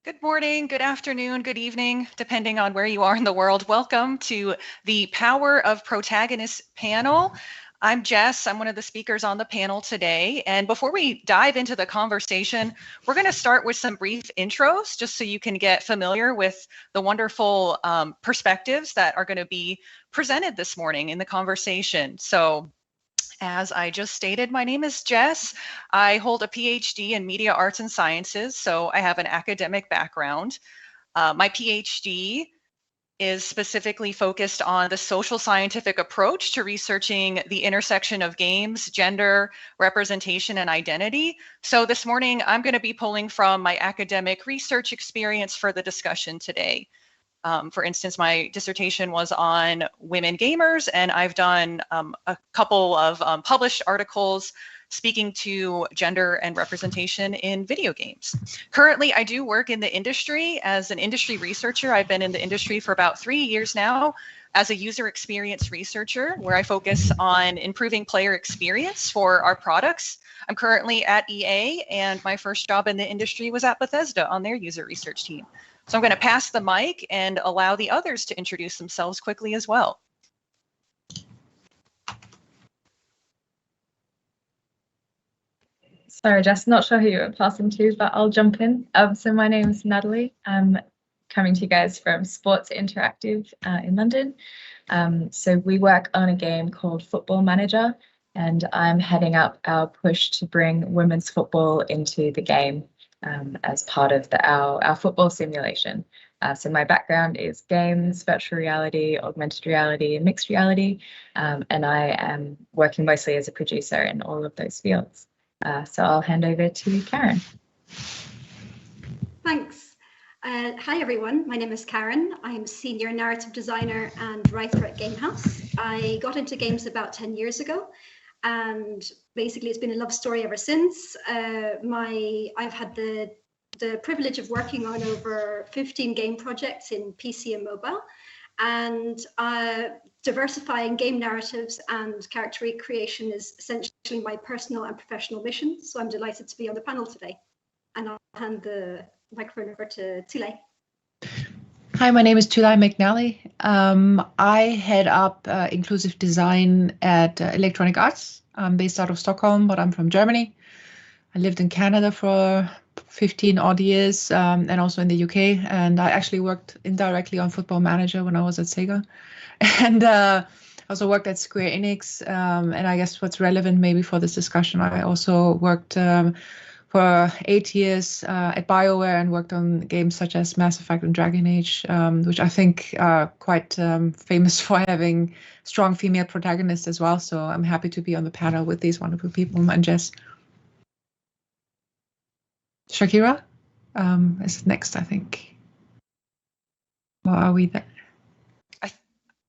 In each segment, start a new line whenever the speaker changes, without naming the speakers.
Good morning, good afternoon, good evening, depending on where you are in the world. Welcome to the Power of Protagonists panel. I'm Jess. I'm one of the speakers on the panel today. And before we dive into the conversation, we're going to start with some brief intros just so you can get familiar with the wonderful perspectives that are going to be presented this morning in the conversation. So, as I just stated, my name is Jess. I hold a PhD in media arts and sciences, so I have an academic background. My PhD is specifically focused on the social scientific approach to researching the intersection of games, gender, representation, and identity. So this morning, I'm going to be pulling from my academic research experience for the discussion today. For instance, my dissertation was on women gamers, and I've done a couple of published articles speaking to gender and representation in video games. Currently, I do work in the industry as an industry researcher. I've been in the industry for about 3 years now as a user experience researcher, where I focus on improving player experience for our products. I'm currently at EA, and my first job in the industry was at Bethesda on their user research team. So I'm going to pass the mic and allow the others to introduce themselves quickly as well.
Sorry, Jess, not sure who you're passing to, but I'll jump in. So my name is Natalie. I'm coming to you guys from Sports Interactive in London. So we work on a game called Football Manager, and I'm heading up our push to bring women's football into the game as part of our football simulation. So my background is games, virtual reality, augmented reality, and mixed reality, and I am working mostly as a producer in all of those fields. So I'll hand over to Karen.
Thanks. Hi everyone, my name is Karen. I'm Senior Narrative Designer and Writer at Gamehouse. I got into games about 10 years ago, and basically it's been a love story ever since. I've had the privilege of working on over 15 game projects in PC and mobile, and diversifying game narratives and character recreation is essentially my personal and professional mission. So I'm delighted to be on the panel today, and I'll hand the microphone over to Tulay.
Hi, my name is Tulay McNally. I head up inclusive design at Electronic Arts. I'm based out of Stockholm, but I'm from Germany. I lived in Canada for 15 odd years and also in the UK. And I actually worked indirectly on Football Manager when I was at Sega. And I also worked at Square Enix. And I guess what's relevant maybe for this discussion, I also worked for 8 years at BioWare and worked on games such as Mass Effect and Dragon Age, which I think are quite famous for having strong female protagonists as well. So I'm happy to be on the panel with these wonderful people and Jess. Shakira is next, I think. Or are we there?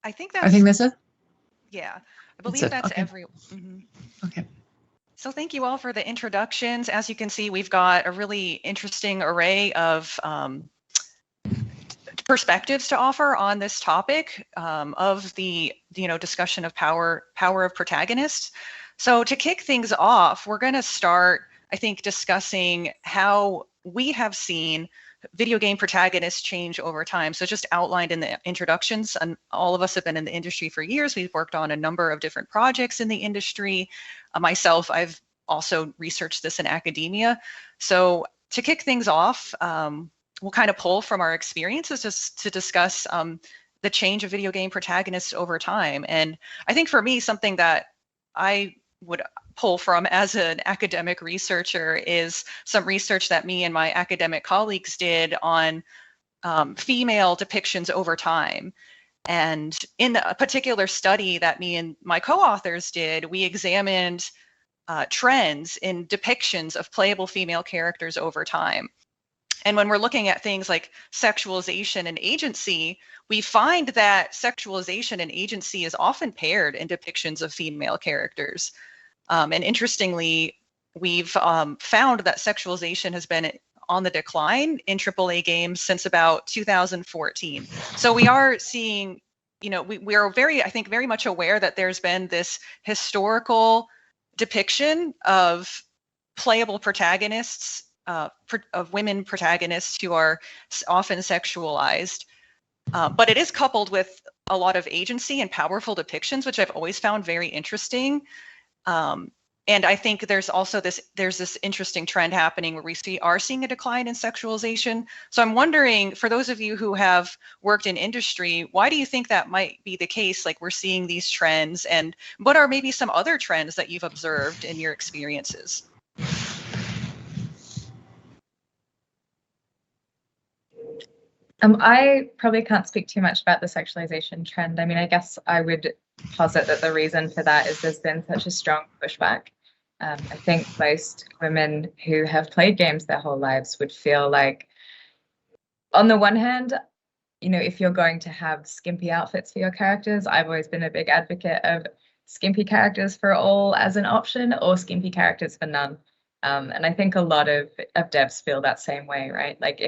I think
that's it.
Yeah, I believe that's
okay.
everyone. Mm-hmm.
Okay.
So thank you all for the introductions. As you can see, we've got a really interesting array of perspectives to offer on this topic of the discussion of power of protagonists. So to kick things off, we're going to start, I think, discussing how we have seen video game protagonists change over time. So just outlined in the introductions, and all of us have been in the industry for years. We've worked on a number of different projects in the industry. Myself, I've also researched this in academia. So to kick things off, we'll kind of pull from our experiences just to discuss the change of video game protagonists over time. And I think for me, something that I would pull from as an academic researcher is some research that me and my academic colleagues did on female depictions over time. And in a particular study that me and my co-authors did, we examined trends in depictions of playable female characters over time. And when we're looking at things like sexualization and agency, we find that sexualization and agency is often paired in depictions of female characters. And interestingly, we've found that sexualization has been on the decline in AAA games since about 2014. So we are seeing, we are very, I think, very much aware that there's been this historical depiction of playable protagonists of women protagonists who are often sexualized, but it is coupled with a lot of agency and powerful depictions, which I've always found very interesting. And I think there's this interesting trend happening where we are seeing a decline in sexualization. So I'm wondering, for those of you who have worked in industry, why do you think that might be the case? Like, we're seeing these trends, and what are maybe some other trends that you've observed in your experiences?
I probably can't speak too much about the sexualization trend. I mean, I guess I would posit that the reason for that is there's been such a strong pushback. I think most women who have played games their whole lives would feel like, on the one hand, you know, if you're going to have skimpy outfits for your characters, I've always been a big advocate of skimpy characters for all as an option, or skimpy characters for none. And I think a lot of devs feel that same way, right? Like,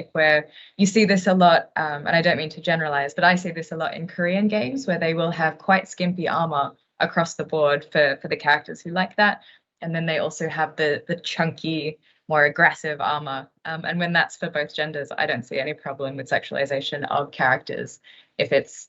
you see this a lot, and I don't mean to generalize, but I see this a lot in Korean games where they will have quite skimpy armor across the board for the characters who like that. And then they also have the chunky, more aggressive armor. And when that's for both genders, I don't see any problem with sexualization of characters if it's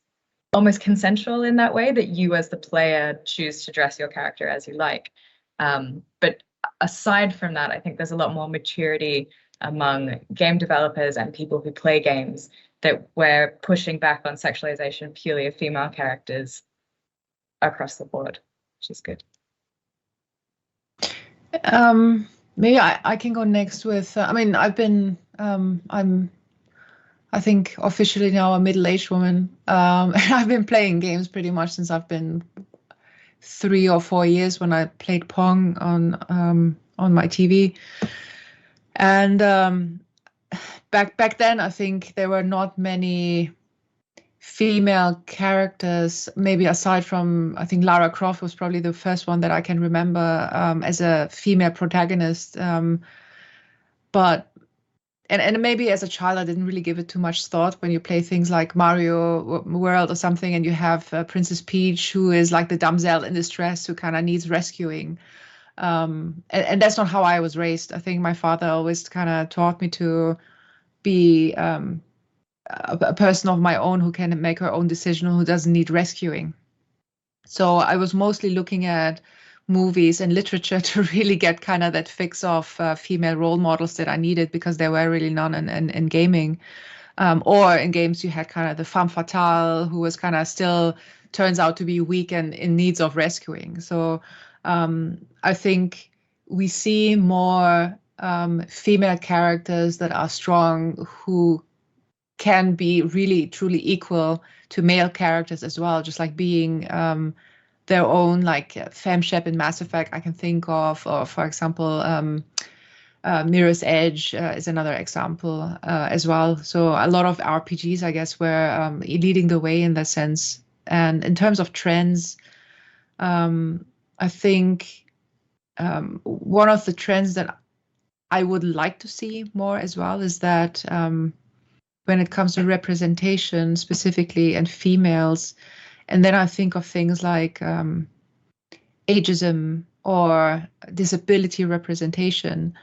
almost consensual in that way, that you as the player choose to dress your character as you like. But aside from that, I think there's a lot more maturity among game developers and people who play games that we're pushing back on sexualization purely of female characters across the board, which is good.
Maybe I can go next with, I mean, I'm, I think officially now a middle-aged woman. And I've been playing games pretty much since I've been 3 or 4 years, when I played Pong on my TV. And back then, I think there were not many female characters, maybe aside from, I think Lara Croft was probably the first one that I can remember as a female protagonist. But maybe as a child, I didn't really give it too much thought. When you play things like Mario World or something, and you have Princess Peach, who is like the damsel in distress who kind of needs rescuing. And that's not how I was raised. I think my father always kind of taught me to be a person of my own who can make her own decision, who doesn't need rescuing. So I was mostly looking at movies and literature to really get kind of that fix of female role models that I needed, because there were really none in gaming. Or in games you had kind of the femme fatale who was kind of still turns out to be weak and in needs of rescuing. So I think we see more female characters that are strong, who can be really truly equal to male characters as well, just like being their own, like FemShep in Mass Effect I can think of, or for example Mirror's Edge is another example as well. So a lot of RPGs, I guess, were leading the way in that sense. And in terms of trends, I think one of the trends that I would like to see more as well is that when it comes to representation specifically and females, and then I think of things like ageism or disability representation.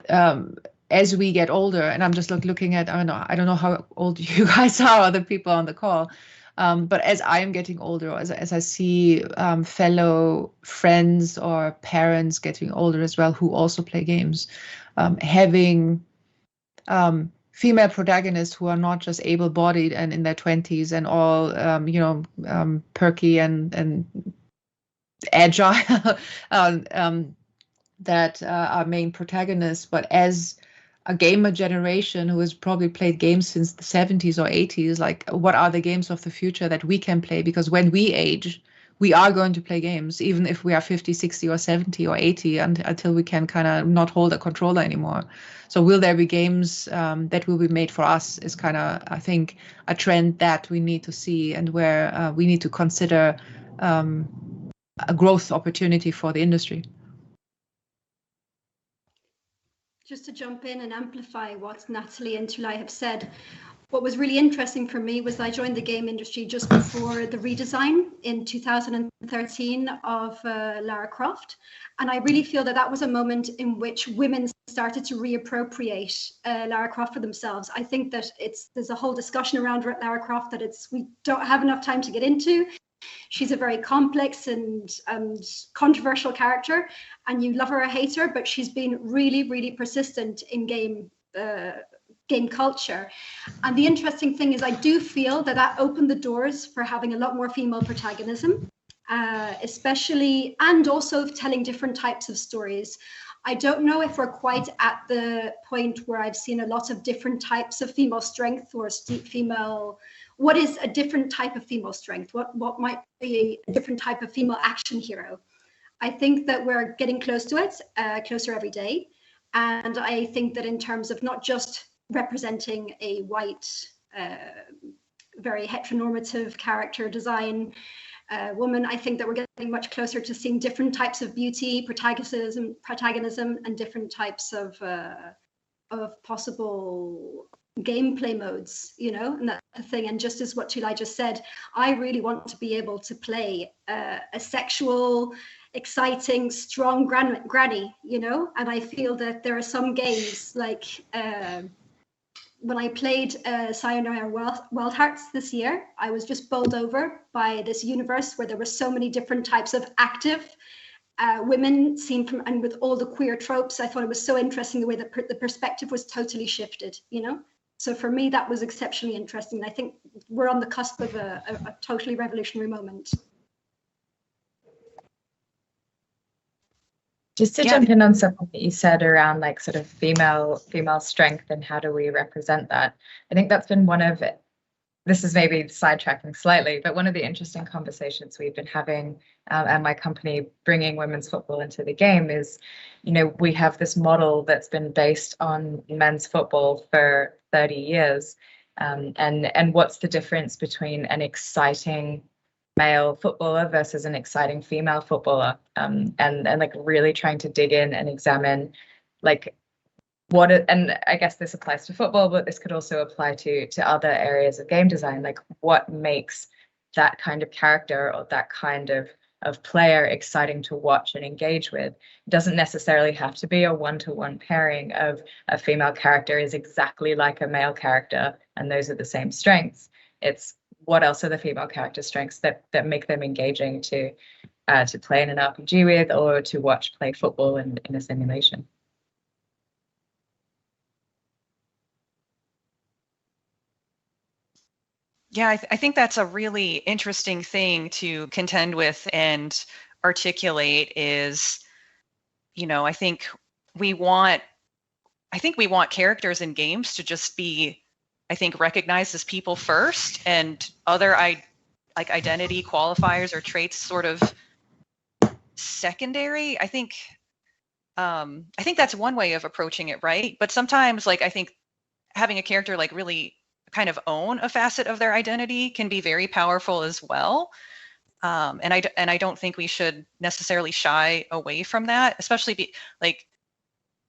As we get older, and I'm just looking at, I don't know how old you guys are, other people on the call, but as I am getting older, as I see fellow friends or parents getting older as well, who also play games, having female protagonists who are not just able-bodied and in their 20s and all, perky and agile, that are main protagonists, but as a gamer generation who has probably played games since the 70s or 80s, like, what are the games of the future that we can play? Because when we age, we are going to play games, even if we are 50, 60 or 70 or 80, until we can kind of not hold a controller anymore. So will there be games that will be made for us is kind of, I think, a trend that we need to see, and where we need to consider a growth opportunity for the industry.
Just to jump in and amplify what Natalie and Tulay have said, what was really interesting for me was I joined the game industry just before the redesign in 2013 of Lara Croft. And I really feel that that was a moment in which women started to reappropriate Lara Croft for themselves. I think that there's a whole discussion around Lara Croft that we don't have enough time to get into. She's a very complex and controversial character, and you love her or hate her, but she's been really, really persistent in game culture. And the interesting thing is I do feel that opened the doors for having a lot more female protagonism, especially, and also telling different types of stories. I don't know if we're quite at the point where I've seen a lot of different types of female strength or what is a different type of female strength? What might be a different type of female action hero? I think that we're getting close to it, closer every day. And I think that in terms of not just representing a white, very heteronormative character design woman, I think that we're getting much closer to seeing different types of beauty, protagonism, and different types of possible gameplay modes, and that's the thing. And just as what Tulay just said, I really want to be able to play a sexual, exciting, strong granny, and I feel that there are some games like when I played Sayonara Wild Hearts this year, I was just bowled over by this universe where there were so many different types of active women seen from, and with all the queer tropes. I thought it was so interesting the way that the perspective was totally shifted, So for me, that was exceptionally interesting. I think we're on the cusp of a totally revolutionary moment.
Just to jump in on something that you said around like sort of female strength and how do we represent that? I think that's been this is maybe sidetracking slightly, but one of the interesting conversations we've been having at my company bringing women's football into the game is, we have this model that's been based on men's football for 30 years. And what's the difference between an exciting male footballer versus an exciting female footballer, and like really trying to dig in and examine like and I guess this applies to football, but this could also apply to other areas of game design, like what makes that kind of character or that kind of player exciting to watch and engage with. It doesn't necessarily have to be a one-to-one pairing of a female character is exactly like a male character and those are the same strengths. It's what else are the female character strengths that make them engaging to play in an RPG with or to watch play football in a simulation.
Yeah, I think that's a really interesting thing to contend with and articulate is, I think we want characters in games to just be, I think, recognized as people first, and other identity qualifiers or traits sort of secondary. I think that's one way of approaching it, right? But sometimes, I think having a character really kind of own a facet of their identity can be very powerful as well. And I don't think we should necessarily shy away from that, especially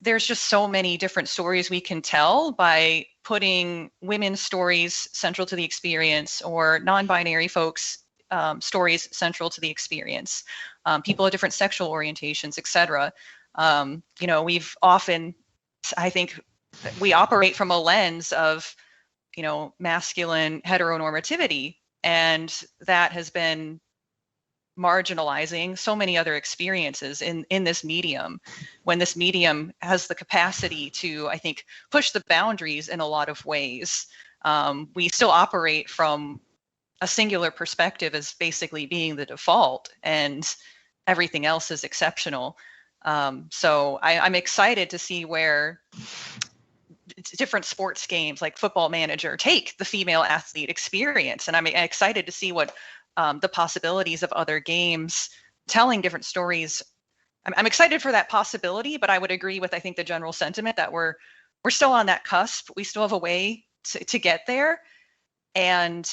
there's just so many different stories we can tell by putting women's stories central to the experience or non-binary folks stories central to the experience, people of different sexual orientations, etc. We've often, I think, we operate from a lens of masculine heteronormativity, and that has been marginalizing so many other experiences in this medium, when this medium has the capacity to, I think, push the boundaries in a lot of ways. We still operate from a singular perspective as basically being the default, and everything else is exceptional. So I'm excited to see where different sports games like Football Manager take the female athlete experience, and I'm excited to see what the possibilities of other games telling different stories. I'm excited for that possibility, but I would agree with, I think, the general sentiment that we're still on that cusp. We still have a way to get there. And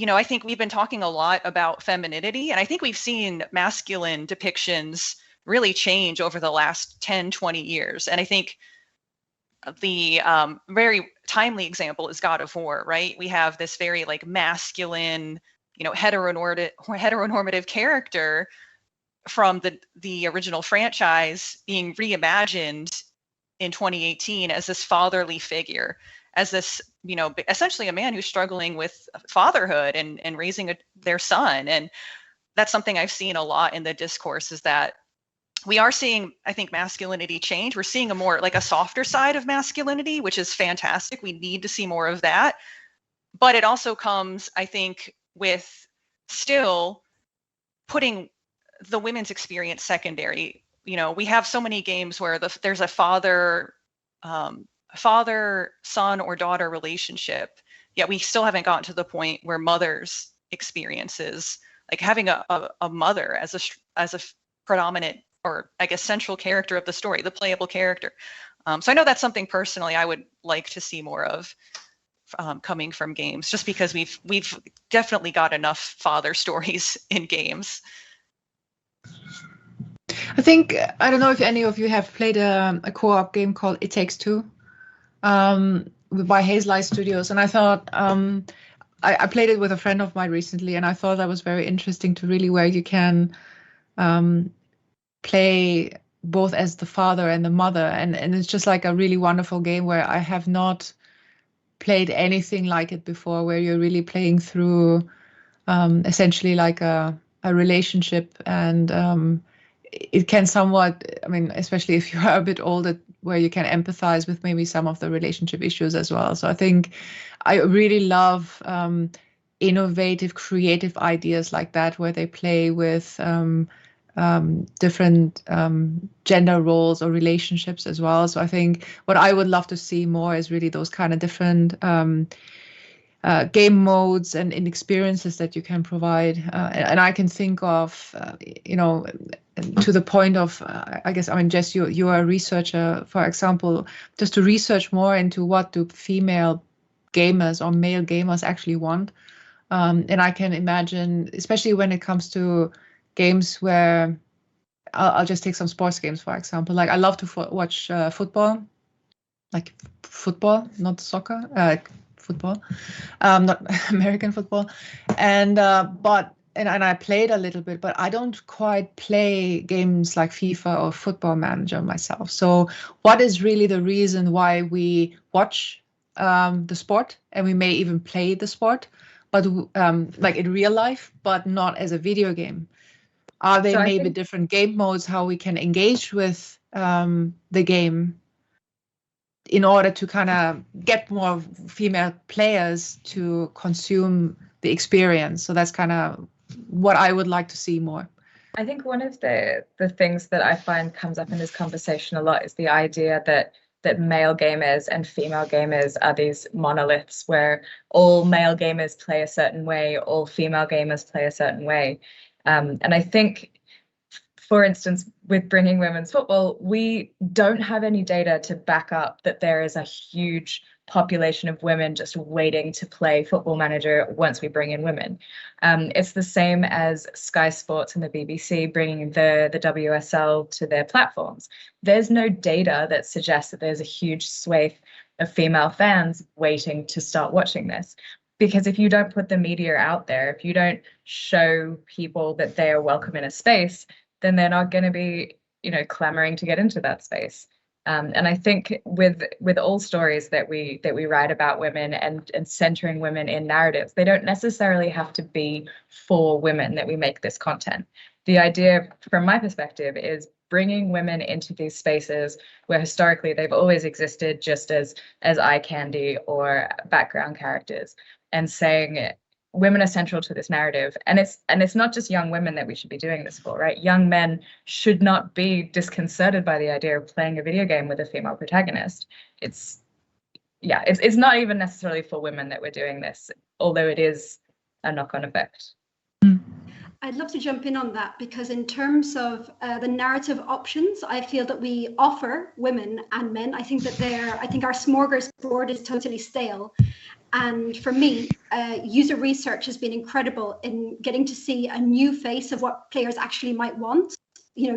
I think we've been talking a lot about femininity, and I think we've seen masculine depictions really change over the last 10, 20 years. And I think the very timely example is God of War, right? We have this very like masculine, heteronormative character from the original franchise being reimagined in 2018 as this fatherly figure, as this, essentially a man who's struggling with fatherhood and raising their son. And that's something I've seen a lot in the discourse, is that we are seeing, I think, masculinity change. We're seeing a softer side of masculinity, which is fantastic. We need to see more of that. But it also comes, I think, with still putting the women's experience secondary. We have so many games where there's a father, son or daughter relationship, yet we still haven't gotten to the point where mothers' experiences, like having a mother as a predominant, or I guess central character of the story, the playable character. So I know that's something personally I would like to see more of coming from games, just because we've definitely got enough father stories in games.
I think, I don't know if any of you have played a co-op game called It Takes Two by Hazelight Studios, and I thought I played it with a friend of mine recently, and I thought that was very interesting, to really where you can play both as the father and the mother, and it's just like a really wonderful game where I have not played anything like it before, where you're really playing through essentially like a relationship, and it can somewhat, I mean, especially if you are a bit older, where you can empathize with maybe some of the relationship issues as well. So I think I really love innovative, creative ideas like that, where they play with different gender roles or relationships as well. So I think what I would love to see more is really those kind of different game modes and experiences that you can provide. And I can think of, to the point of, I guess, I mean, Jess, you are a researcher, for example, just to research more into what do female gamers or male gamers actually want. And I can imagine, especially when it comes to games where, I'll just take some sports games, for example. Like, I love to watch football, like football, not soccer, football, not American football. And I played a little bit, but I don't quite play games like FIFA or Football Manager myself. So what is really the reason why we watch the sport, and we may even play the sport, but like in real life, but not as a video game? Are there maybe different game modes how we can engage with the game in order to kind of get more female players to consume the experience? So that's kind of what I would like to see more.
I think one of the things that I find comes up in this conversation a lot is the idea that male gamers and female gamers are these monoliths, where all male gamers play a certain way, all female gamers play a certain way. And I think, for instance, with bringing women's football, we don't have any data to back up that there is a huge population of women just waiting to play Football Manager once we bring in women. It's the same as Sky Sports and the BBC bringing the WSL to their platforms. There's no data that suggests that there's a huge swathe of female fans waiting to start watching this. Because if you don't put the media out there, if you don't show people that they are welcome in a space, then they're not going to be, clamoring to get into that space. And I think with all stories that we write about women and centering women in narratives, they don't necessarily have to be for women that we make this content. The idea, from my perspective, is bringing women into these spaces where historically they've always existed just as eye candy or background characters, and saying women are central to this narrative. And it's not just young women that we should be doing this for, right? Young men should not be disconcerted by the idea of playing a video game with a female protagonist. It's not even necessarily for women that we're doing this, although it is a knock-on effect.
I'd love to jump in on that, because in terms of the narrative options, I feel that we offer women and men. I think our smorgasbord is totally stale. And for me, user research has been incredible in getting to see a new face of what players actually might want,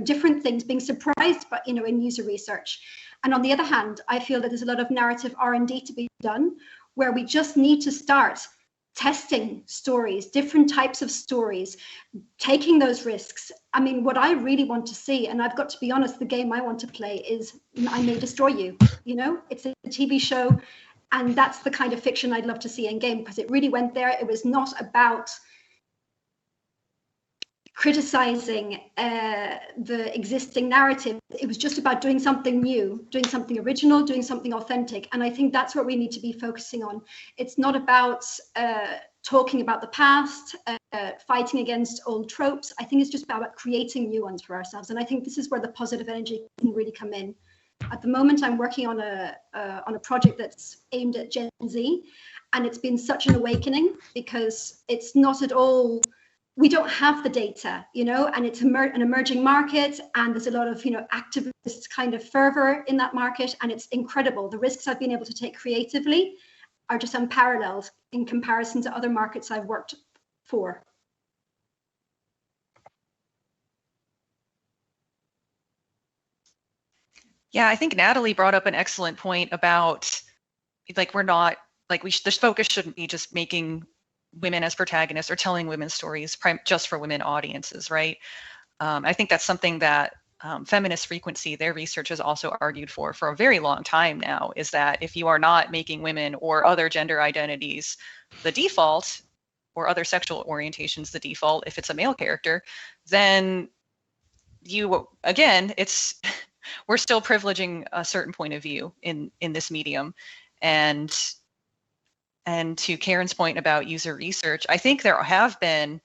different things, being surprised, but in user research. And on the other hand, I feel that there's a lot of narrative R&D to be done, where we just need to start testing stories, different types of stories, taking those risks. I mean, what I really want to see, and I've got to be honest, the game I want to play is I May Destroy You. You know, it's a TV show, and that's the kind of fiction I'd love to see in game, because it really went there. It was not about criticizing the existing narrative. It was just about doing something new, doing something original, doing something authentic. And I think that's what we need to be focusing on. It's not about talking about the past, fighting against old tropes. I think it's just about creating new ones for ourselves. And I think this is where the positive energy can really come in. At the moment, I'm working on a project that's aimed at Gen Z, and it's been such an awakening, because it's not at all, we don't have the data, you know, and it's an emerging market, and there's a lot of, you know, activist kind of fervor in that market, and it's incredible. The risks I've been able to take creatively are just unparalleled in comparison to other markets I've worked for.
Yeah, I think Natalie brought up an excellent point about, like, we're not, like, this focus shouldn't be just making women as protagonists or telling women's stories just for women audiences, right? I think that's something that Feminist Frequency, their research has also argued for a very long time now, is that if you are not making women or other gender identities the default, or other sexual orientations the default, if it's a male character, then you, again, it's we're still privileging a certain point of view in this medium. And to Karen's point about user research, I think there have been,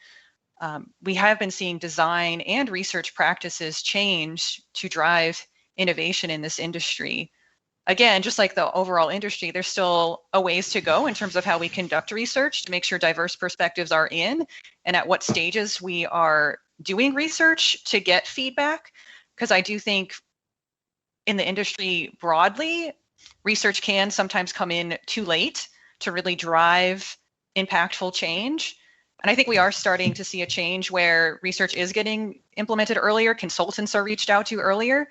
we have been seeing design and research practices change to drive innovation in this industry. Again, just like the overall industry, there's still a ways to go in terms of how we conduct research to make sure diverse perspectives are in, and at what stages we are doing research to get feedback. Because I do think in the industry broadly, research can sometimes come in too late to really drive impactful change. And I think we are starting to see a change where research is getting implemented earlier, consultants are reached out to earlier.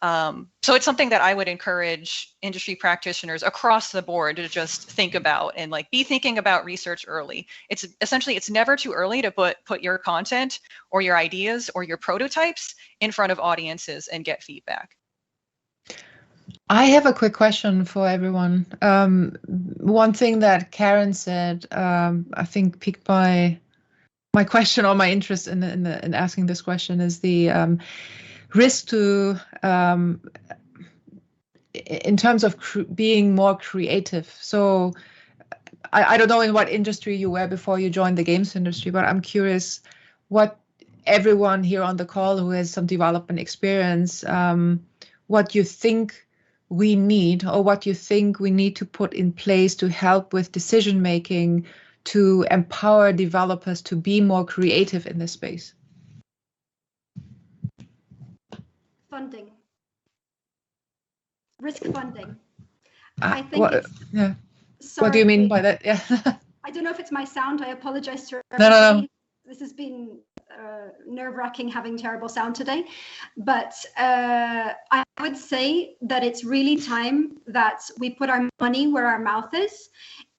So it's something that I would encourage industry practitioners across the board to just think about, and like be thinking about research early. It's essentially, it's never too early to put your content or your ideas or your prototypes in front of audiences and get feedback.
I have a quick question for everyone. One thing that Karen said, I think piqued my question or my interest in asking this question, is the risk to, in terms of being more creative. So I don't know in what industry you were before you joined the games industry, but I'm curious what everyone here on the call who has some development experience, what you think we need, or what you think we need to put in place to help with decision making, to empower developers to be more creative in this space.
Funding. Risk funding. I think
yeah.
Sorry,
what do you mean by that? Yeah.
I don't know if it's my sound. I apologize to
everybody. No.
This has been nerve-wracking having terrible sound today. But I would say that it's really time that we put our money where our mouth is.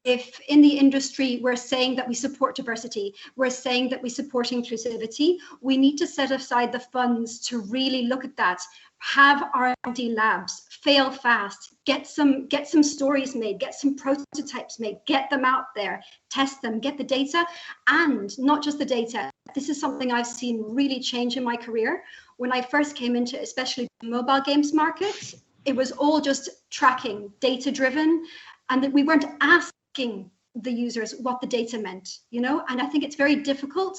If in the industry we're saying that we support diversity, we're saying that we support inclusivity, we need to set aside the funds to really look at that. Have R&D labs, fail fast, get some stories made, get some prototypes made, get them out there, test them, get the data, and not just the data. This is something I've seen really change in my career. When I first came into especially the mobile games market, it was all just tracking, data-driven, and that we weren't asking the users what the data meant, you know? And I think it's very difficult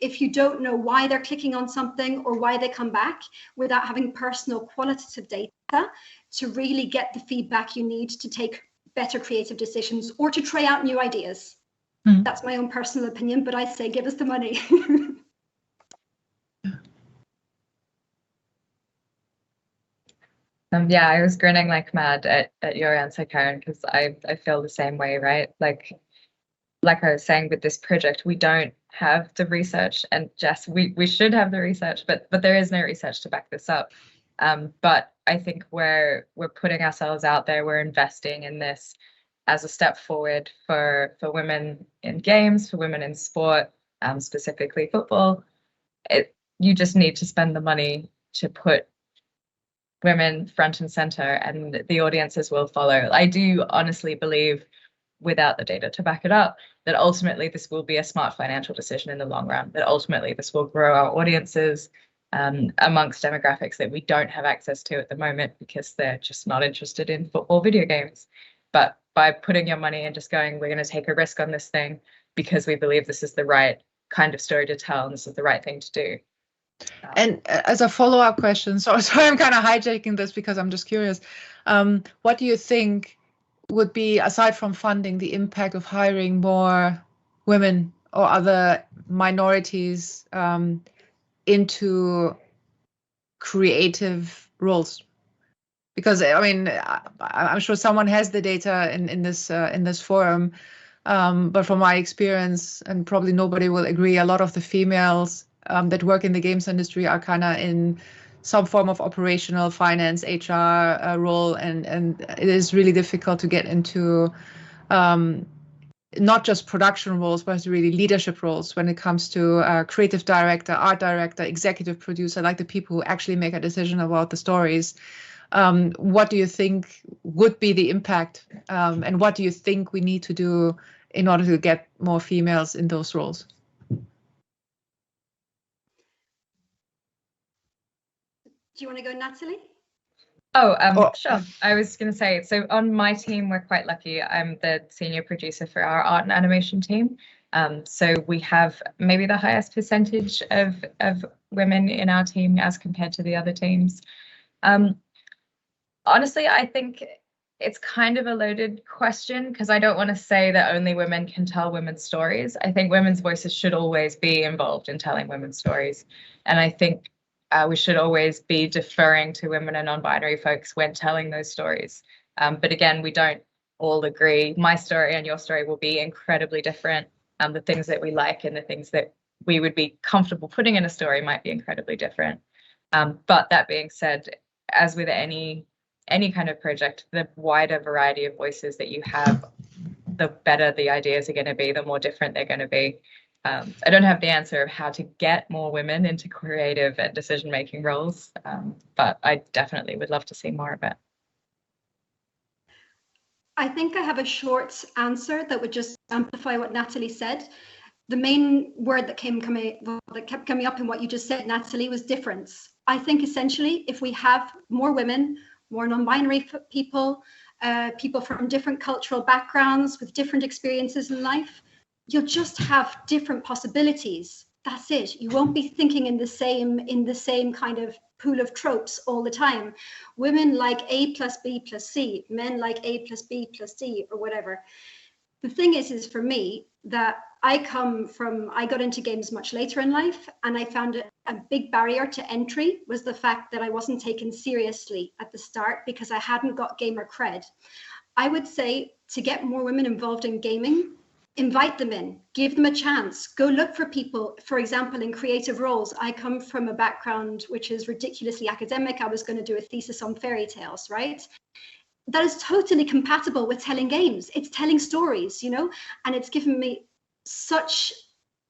if you don't know why they're clicking on something or why they come back without having personal qualitative data to really get the feedback you need to take better creative decisions or to try out new ideas. Mm-hmm. That's my own personal opinion, but I say give us the money.
Yeah, I was grinning like mad at your answer, Karen, because I feel the same way, right? Like I was saying with this project, we don't have the research, and Jess, we should have the research, but there is no research to back this up. But I think we're putting ourselves out there, we're investing in this as a step forward for women in games, for women in sport, specifically football. You just need to spend the money to put women front and center, and the audiences will follow. I do honestly believe, without the data to back it up, that ultimately this will be a smart financial decision in the long run, that ultimately this will grow our audiences amongst demographics that we don't have access to at the moment because they're just not interested in football video games. But by putting your money and just going, we're going to take a risk on this thing because we believe this is the right kind of story to tell and this is the right thing to do.
And as a follow-up question, sorry, I'm kind of hijacking this because I'm just curious. What do you think would be, aside from funding, the impact of hiring more women or other minorities into creative roles? Because I mean, I'm sure someone has the data in this forum, but from my experience, and probably nobody will agree, a lot of the females that work in the games industry are kind of in some form of operational finance, HR role, and it is really difficult to get into not just production roles, but really leadership roles when it comes to creative director, art director, executive producer, like the people who actually make a decision about the stories. What do you think would be the impact, and what do you think we need to do in order to get more females in those roles?
Do you want to go, Natalie?
Sure. I was going to say, so on my team, we're quite lucky. I'm the senior producer for our art and animation team. So we have maybe the highest percentage of women in our team as compared to the other teams. Honestly, I think it's kind of a loaded question because I don't want to say that only women can tell women's stories. I think women's voices should always be involved in telling women's stories. And I think we should always be deferring to women and non-binary folks when telling those stories. But again, we don't all agree. My story and your story will be incredibly different. The things that we like and the things that we would be comfortable putting in a story might be incredibly different. But that being said, as with any kind of project, the wider variety of voices that you have, the better the ideas are going to be, the more different they're going to be. I don't have the answer of how to get more women into creative and decision-making roles, but I definitely would love to see more of it.
I think I have a short answer that would just amplify what Natalie said. The main word that kept coming up in what you just said, Natalie, was difference. I think essentially, if we have more women, more non-binary people, people from different cultural backgrounds with different experiences in life, you'll just have different possibilities. That's it. You won't be thinking in the same kind of pool of tropes all the time. Women like A plus B plus C, men like A plus B plus D, or whatever. The thing is for me that I got into games much later in life, and I found a big barrier to entry was the fact that I wasn't taken seriously at the start because I hadn't got gamer cred. I would say to get more women involved in gaming, invite them in, give them a chance, go look for people, for example, in creative roles. I come from a background which is ridiculously academic. I was going to do a thesis on fairy tales, right? That is totally compatible with telling games. It's telling stories, and it's given me such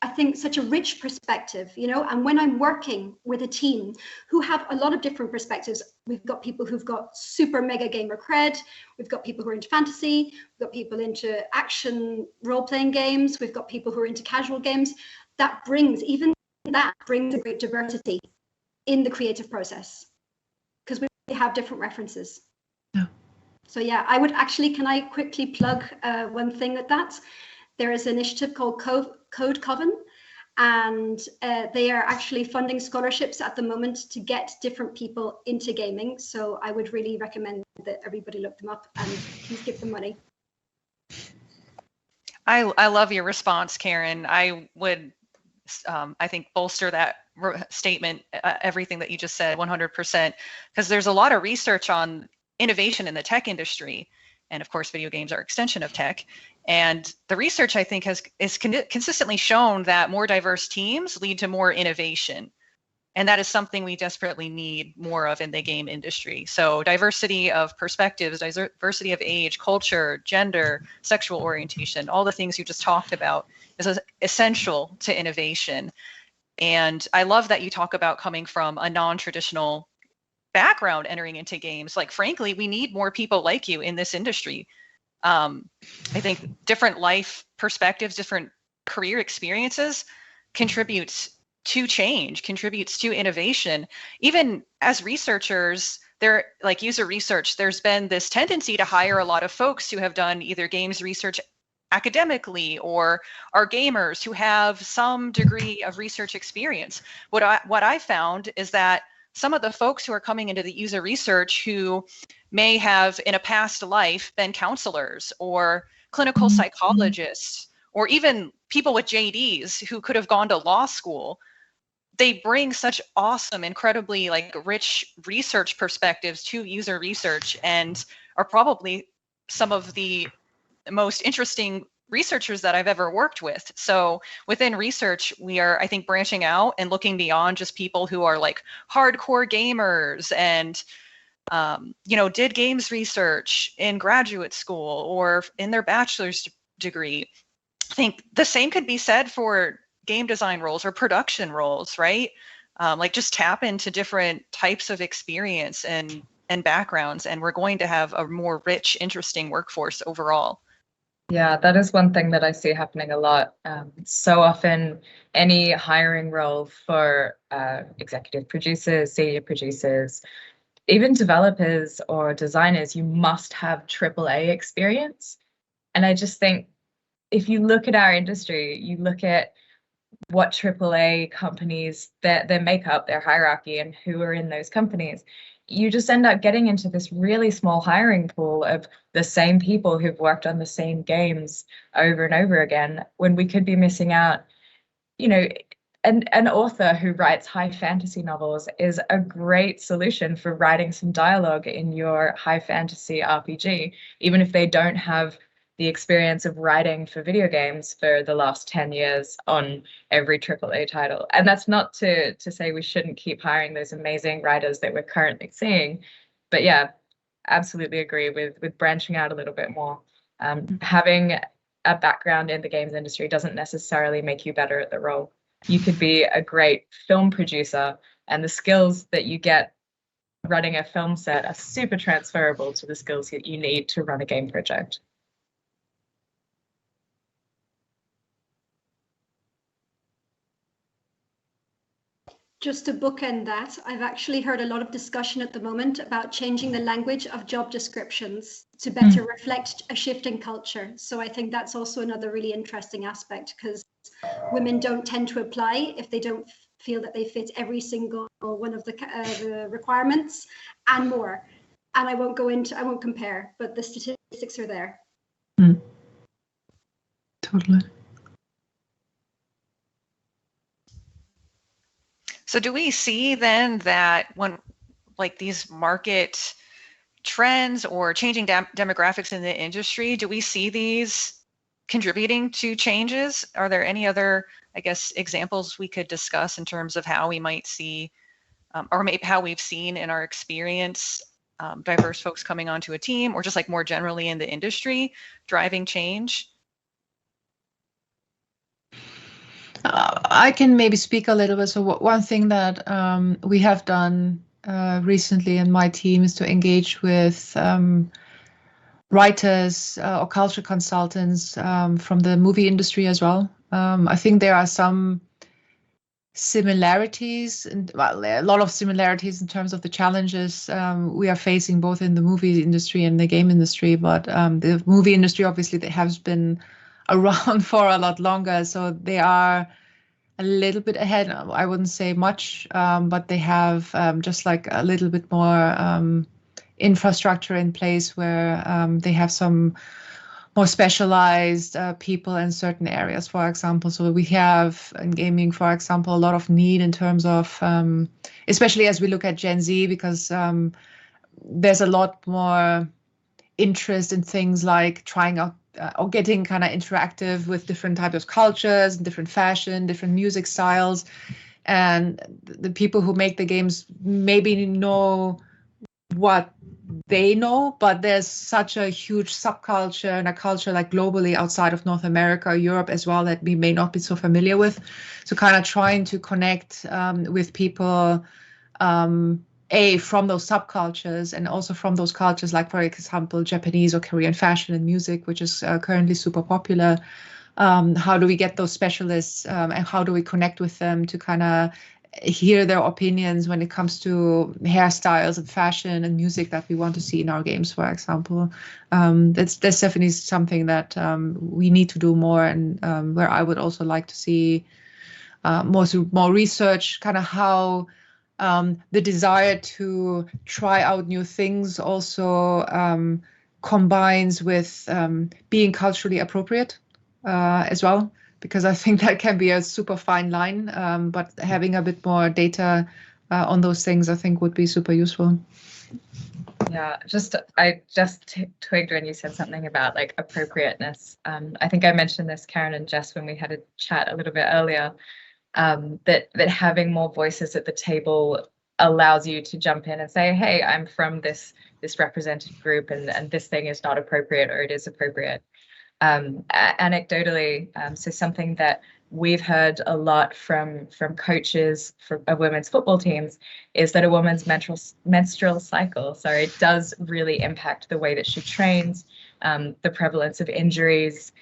a rich perspective, and when I'm working with a team who have a lot of different perspectives, we've got people who've got super mega gamer cred, we've got people who are into fantasy, we've got people into action role-playing games, we've got people who are into casual games. That brings a great diversity in the creative process because we have different references.
Yeah.
So yeah, can I quickly plug one thing at that? There is an initiative called Code Coven, and they are actually funding scholarships at the moment to get different people into gaming. So I would really recommend that everybody look them up and please give them money.
I love your response, Karen. I would, I think, bolster that statement, everything that you just said, 100%, because there's a lot of research on innovation in the tech industry. And of course, video games are an extension of tech. And the research, I think, is consistently shown that more diverse teams lead to more innovation. And that is something we desperately need more of in the game industry. So diversity of perspectives, diversity of age, culture, gender, sexual orientation, all the things you just talked about is essential to innovation. And I love that you talk about coming from a non-traditional background entering into games. Like, frankly, we need more people like you in this industry. I think different life perspectives, different career experiences contributes to change, contributes to innovation. Even as researchers, there, like user research, there's been this tendency to hire a lot of folks who have done either games research academically or are gamers who have some degree of research experience. What I found is that some of the folks who are coming into the user research who may have in a past life been counselors or clinical psychologists or even people with JDs who could have gone to law school, they bring such awesome, incredibly like rich research perspectives to user research and are probably some of the most interesting researchers that I've ever worked with. So within research, we are, I think, branching out and looking beyond just people who are like hardcore gamers and, you know, did games research in graduate school or in their bachelor's degree. I think the same could be said for game design roles or production roles, right? Like just tap into different types of experience and backgrounds, and we're going to have a more rich, interesting workforce overall.
Yeah, that is one thing that I see happening a lot. So often, any hiring role for executive producers, senior producers, even developers or designers, you must have AAA experience. And I just think if you look at our industry, you look at what AAA companies, their makeup, their hierarchy, and who are in those companies, you just end up getting into this really small hiring pool of the same people who've worked on the same games over and over again, when we could be missing out. You know, an author who writes high fantasy novels is a great solution for writing some dialogue in your high fantasy RPG, even if they don't have the experience of writing for video games for the last 10 years on every AAA title. And that's not to say we shouldn't keep hiring those amazing writers that we're currently seeing. But yeah, absolutely agree with branching out a little bit more. Having a background in the games industry doesn't necessarily make you better at the role. You could be a great film producer, and the skills that you get running a film set are super transferable to the skills that you need to run a game project.
Just to bookend that, I've actually heard a lot of discussion at the moment about changing the language of job descriptions to better reflect a shift in culture. So I think that's also another really interesting aspect, because women don't tend to apply if they don't feel that they fit every single one of the requirements and more. And I won't compare, but the statistics are there.
Totally.
So do we see then that when like these market trends or changing demographics in the industry, do we see these contributing to changes? Are there any other, I guess, examples we could discuss in terms of how we might see, or maybe how we've seen in our experience, diverse folks coming onto a team, or just like more generally in the industry driving change?
I can maybe speak a little bit. So one thing that we have done recently in my team is to engage with writers or culture consultants from the movie industry as well. I think there are some similarities, and well, a lot of similarities in terms of the challenges we are facing both in the movie industry and the game industry. But the movie industry, obviously, they have been around for a lot longer, so they are a little bit ahead. I wouldn't say much, but they have just like a little bit more infrastructure in place where they have some more specialized people in certain areas, for example. So we have in gaming, for example, a lot of need in terms of, especially as we look at Gen Z, because there's a lot more interest in things like trying out or getting kind of interactive with different types of cultures and different fashion, different music styles. and the people who make the games maybe know what they know, but there's such a huge subculture and a culture like globally outside of North America, Europe as well, that we may not be so familiar with. So kind of trying to connect with people, from those subcultures and also from those cultures, like for example, Japanese or Korean fashion and music, which is currently super popular. How do we get those specialists and how do we connect with them to kind of hear their opinions when it comes to hairstyles and fashion and music that we want to see in our games, for example. That's definitely something that we need to do more, and where I would also like to see more research, kind of how the desire to try out new things also combines with being culturally appropriate as well. Because I think that can be a super fine line, but having a bit more data on those things, I think, would be super useful.
Yeah, I just twigged when you said something about like appropriateness. I think I mentioned this, Karen and Jess, when we had a chat a little bit earlier, that having more voices at the table allows you to jump in and say, hey, I'm from this represented group, and this thing is not appropriate, or it is appropriate. Anecdotally, so something that we've heard a lot from coaches of women's football teams is that a woman's menstrual cycle, does really impact the way that she trains, the prevalence of injuries,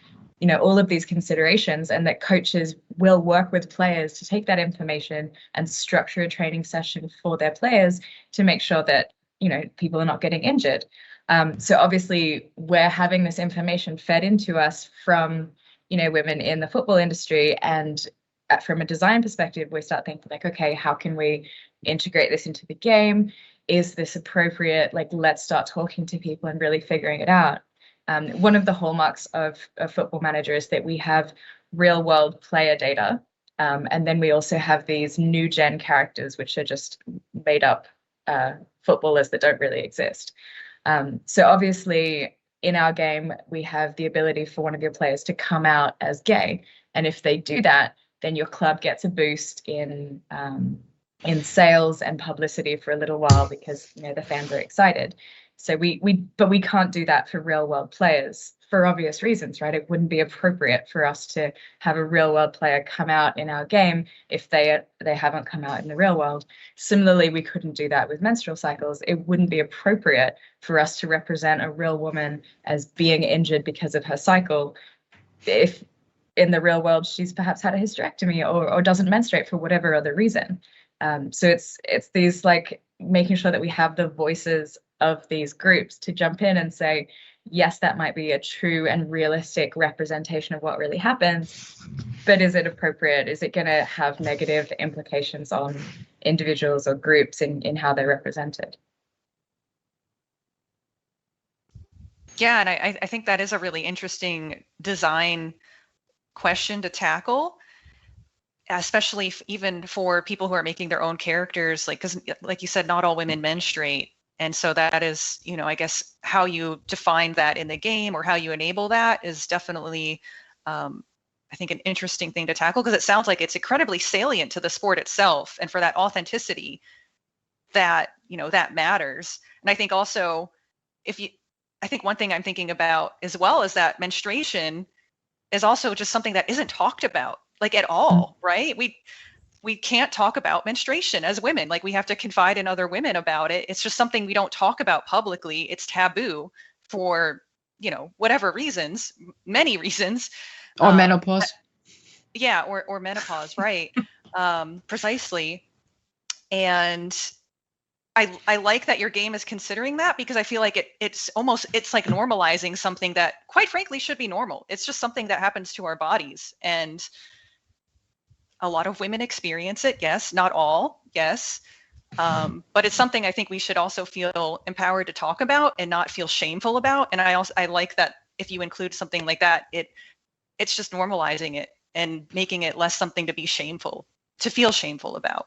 all of these considerations, and that coaches will work with players to take that information and structure a training session for their players to make sure that, people are not getting injured. So obviously we're having this information fed into us from, women in the football industry, and from a design perspective, we start thinking like, okay, how can we integrate this into the game? Is this appropriate? Like, let's start talking to people and really figuring it out. One of the hallmarks of Football Manager is that we have real world player data. And then we also have these new gen characters, which are just made up footballers that don't really exist. So obviously in our game, we have the ability for one of your players to come out as gay. And if they do that, then your club gets a boost in sales and publicity for a little while, because the fans are excited. So but we can't do that for real world players for obvious reasons, right? It wouldn't be appropriate for us to have a real world player come out in our game if they haven't come out in the real world. Similarly, we couldn't do that with menstrual cycles. It wouldn't be appropriate for us to represent a real woman as being injured because of her cycle if in the real world she's perhaps had a hysterectomy or doesn't menstruate for whatever other reason. So it's these like making sure that we have the voices of these groups to jump in and say, yes, that might be a true and realistic representation of what really happens, but is it appropriate? Is it going to have negative implications on individuals or groups in how they're represented?
Yeah, and I think that is a really interesting design question to tackle, especially even for people who are making their own characters, because like you said, not all women menstruate. And so that is, I guess how you define that in the game or how you enable that is definitely, I think, an interesting thing to tackle, because it sounds like it's incredibly salient to the sport itself, and for that authenticity that, that matters. And I think also, I think one thing I'm thinking about as well is that menstruation is also just something that isn't talked about like at all, right? We can't talk about menstruation as women. Like, we have to confide in other women about it. It's just something we don't talk about publicly. It's taboo for, whatever reasons, many reasons.
Or menopause.
Yeah, or menopause, right. Precisely. And I like that your game is considering that, because I feel like it's like normalizing something that quite frankly should be normal. It's just something that happens to our bodies. And a lot of women experience it, yes, not all, yes. But it's something I think we should also feel empowered to talk about and not feel shameful about. And I like that if you include something like that, it's just normalizing it and making it less something to feel shameful about.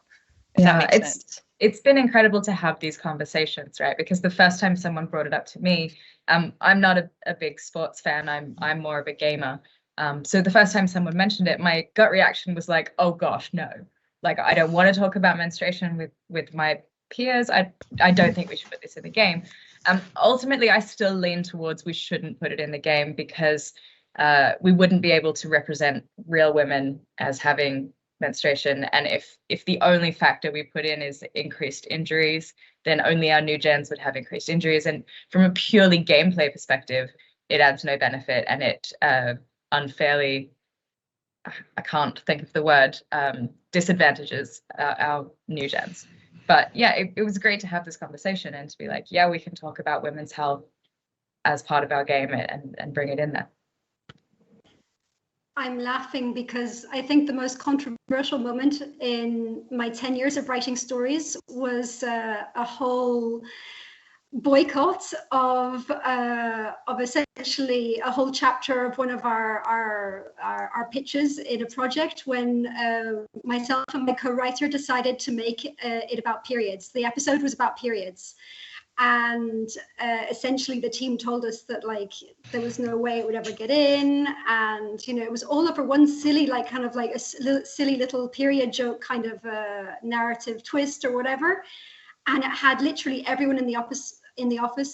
If that makes sense.
It's been incredible to have these conversations, right? Because the first time someone brought it up to me, I'm not a big sports fan. I'm more of a gamer. So the first time someone mentioned it, my gut reaction was like, oh gosh, no. like, I don't want to talk about menstruation with my peers. I don't think we should put this in the game. Ultimately, I still lean towards we shouldn't put it in the game, because we wouldn't be able to represent real women as having menstruation. And if the only factor we put in is increased injuries, then only our new gens would have increased injuries. And from a purely gameplay perspective, it adds no benefit, and it unfairly, I can't think of the word, disadvantages our new gens. But yeah, it was great to have this conversation and to be like, yeah, we can talk about women's health as part of our game and bring it in there.
I'm laughing because I think the most controversial moment in my 10 years of writing stories was a whole boycott of essentially a whole chapter of one of our pitches in a project, when myself and my co-writer decided to make it about periods. The episode was about periods. And essentially the team told us that, like, there was no way it would ever get in, and you know, it was all over one silly, like, kind of like a silly little period joke kind of narrative twist or whatever, and it had literally everyone in the office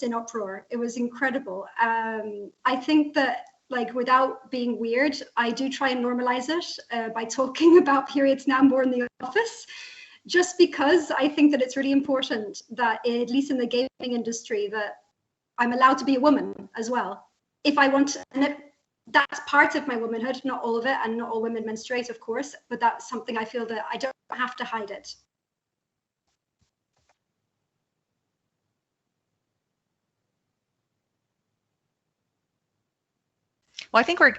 in uproar. It was incredible. I think that, like, without being weird, I do try and normalize it by talking about periods now more in the office, just because I think that it's really important that, at least in the gaming industry, that I'm allowed to be a woman as well, if I want to. And that's part of my womanhood, not all of it, and not all women menstruate, of course, but that's something I feel that I don't have to hide it.
Well, I think we're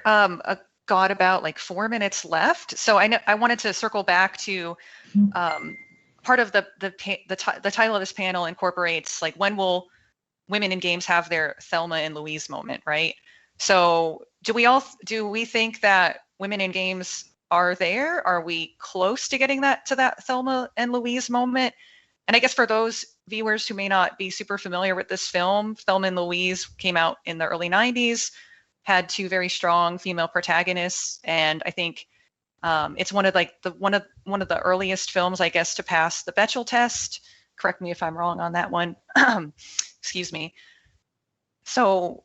got about like 4 minutes left. So I wanted to circle back to part of the title of this panel incorporates, like, when will women in games have their Thelma and Louise moment, right? So do we think that women in games are there? Are we close to getting that Thelma and Louise moment? And I guess for those viewers who may not be super familiar with this film, Thelma and Louise came out in the early 90s, had two very strong female protagonists, and I think it's one of the earliest films, I guess, to pass the Bechdel test. Correct me if I'm wrong on that one. Excuse me. So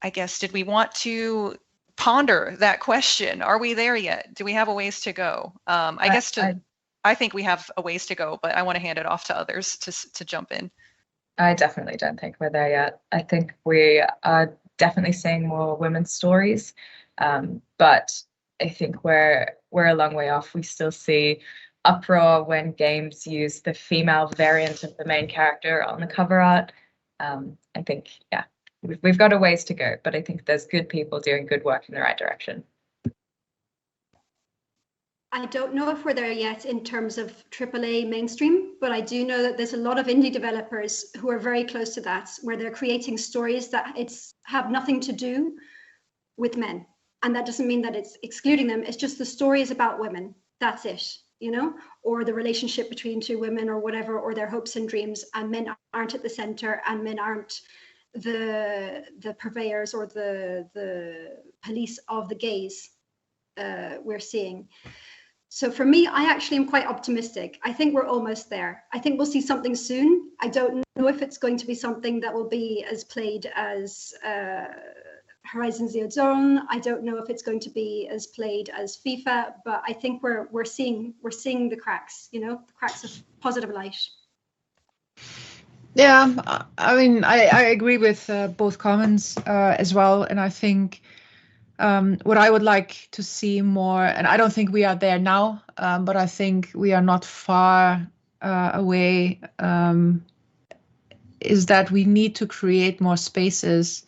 I guess, did we want to ponder that question? Are we there yet? Do we have a ways to go? I think we have a ways to go, but I want to hand it off to others to jump in.
I definitely don't think we're there yet. I think we are definitely seeing more women's stories, but I think we're a long way off. We still see uproar when games use the female variant of the main character on the cover art. I think, yeah, we've got a ways to go, but I think there's good people doing good work in the right direction.
I don't know if we're there yet in terms of AAA mainstream, but I do know that there's a lot of indie developers who are very close to that, where they're creating stories that have nothing to do with men. And that doesn't mean that it's excluding them. It's just the story is about women. That's it, you know, or the relationship between two women or whatever, or their hopes and dreams, and men aren't at the center, and men aren't the purveyors or the police of the gaze we're seeing. So for me, I actually am quite optimistic. I think we're almost there. I think we'll see something soon. I don't know if it's going to be something that will be as played as Horizon Zero Dawn. I don't know if it's going to be as played as FIFA, but I think we're seeing the cracks, you know, the cracks of positive light.
Yeah, I mean, I agree with both comments as well, and I think what I would like to see more, and I don't think we are there now, but I think we are not far away, is that we need to create more spaces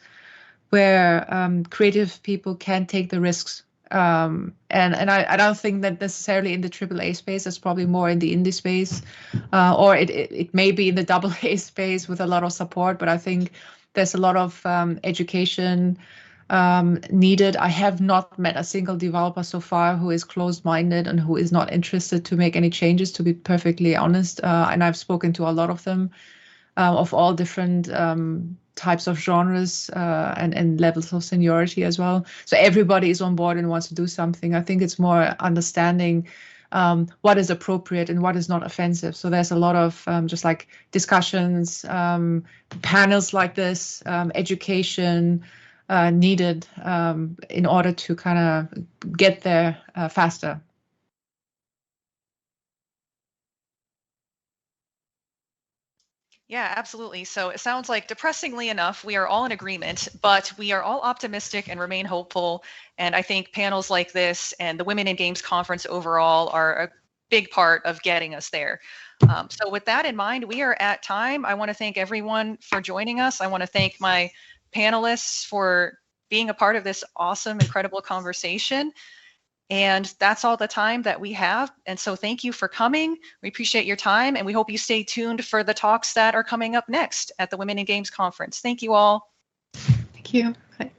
where creative people can take the risks. And I don't think that necessarily in the AAA space. It's probably more in the indie space, or it may be in the AA space with a lot of support. But I think there's a lot of education needed. I have not met a single developer so far who is closed-minded and who is not interested to make any changes, to be perfectly honest. And I've spoken to a lot of them of all different types of genres and levels of seniority as well. So everybody is on board and wants to do something. I think it's more understanding what is appropriate and what is not offensive. So there's a lot of just like discussions, panels like this, education needed in order to kind of get there faster.
Yeah, absolutely. So it sounds like, depressingly enough, we are all in agreement, but we are all optimistic and remain hopeful. And I think panels like this and the Women in Games Conference overall are a big part of getting us there. So with that in mind, we are at time. I want to thank everyone for joining us. I want to thank my panelists for being a part of this awesome, incredible conversation. And that's all the time that we have. And so thank you for coming. We appreciate your time, and we hope you stay tuned for the talks that are coming up next at the Women in Games Conference. Thank you all.
Thank you. Bye.